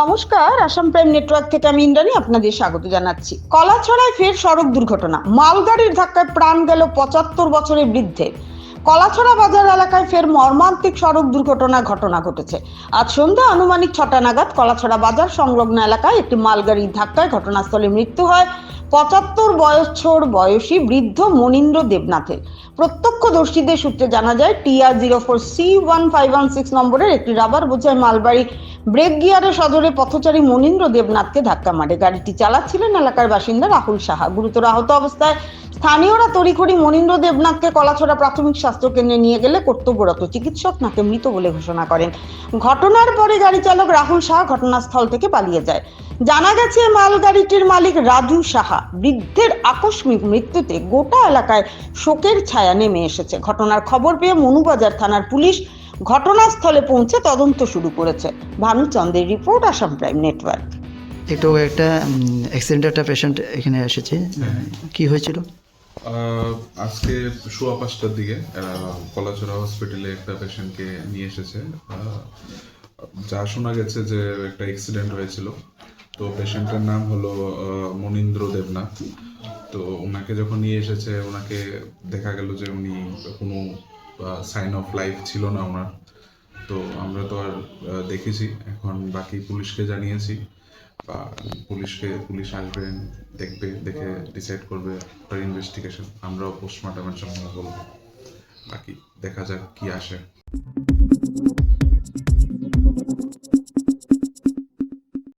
নমস্কার, Assam prime network থেকে আমি ইন্দ্রাণী আপনাদের স্বাগত জানাচ্ছি। কলাছড়ায় ফের সড়ক দুর্ঘটনা, মালগাড়ির ধাক্কায় প্রাণ গেল ৭৫ বছরের বৃদ্ধের। কলাছড়া বাজার এলাকায় ফের মর্মান্তিক সড়ক ঘটনা ঘটেছে। আজ সন্ধ্যা আনুমানিক ৬টা নাগাদ কলাছড়া বাজার সংলগ্ন এলাকায় একটি মালগাড়ির ধাক্কায় ঘটনাস্থলে মৃত্যু হয় ৭৫ বছর বয়সী বৃদ্ধ মনীন্দ্র দেবনাথের। প্রত্যক্ষদর্শীদের সূত্রে জানা যায়, TR04C1516 নম্বরের একটি রাবার বোঝাই মালবাড়ি ব্রেক গিয়ারে সজোরে পথচারী মনীন্দ্র দেবনাথকে ধাক্কা মারে। গাড়িটি চালাচ্ছিলেন এলাকার বাসিন্দা রাহুল সাহা। গুরুতর আহত অবস্থায় স্থানীয়রা তড়িঘড়ি মনীন্দ্র দেবনাথকে কলাছড়া প্রাথমিক স্বাস্থ্য কেন্দ্রে নিয়ে গেলে কর্তব্যরত চিকিৎসক তাকে মৃত বলে ঘোষণা করেন। ঘটনার পরে গাড়ি চালক রাহুল সাহা ঘটনাস্থল থেকে পালিয়ে যায়। জানা গেছে, মালগাড়িটির মালিক রাজু সাহা বৃদ্ধের আকস্মিক মৃত্যুতে গোটা এলাকায় শোকের ছায়া নেমে এসেছে। ঘটনার খবর পেয়ে মনুবাজার থানার পুলিশ ঘটনাস্থলে পৌঁছে তদন্ত শুরু করেছে। ভানুচন্দ্রের রিপোর্ট, আসাম প্রাইম নেটওয়ার্ক। একটু একটা অ্যাক্সিডেন্ট একটা পেশেন্ট এখানে এসেছে, কি হয়েছিল? আজকে সোয়া ৫টার দিকে কলাছড়া হসপিটালে একটা পেশেন্টকে নিয়ে এসেছে। যা শোনা গেছে যে একটা অ্যাক্সিডেন্ট হয়েছিল। তো পেশেন্টের নাম হলো মনীন্দ্র দেবনাথ। তো ওনাকে যখন নিয়ে এসেছে, ওনাকে দেখা গেল যে উনি কোনো সাইন অফ লাইফ ছিল না ওনার। তো আমরা তো আর দেখেছি, এখন বাকি পুলিশকে জানিয়েছি বা পুলিশ আসবেন, দেখবে, দেখে ডিসাইড করবে আফটার ইনভেস্টিগেশন। আমরাও পোস্টমর্টমের জন্য বলবো, বাকি দেখা যাক কি আসে।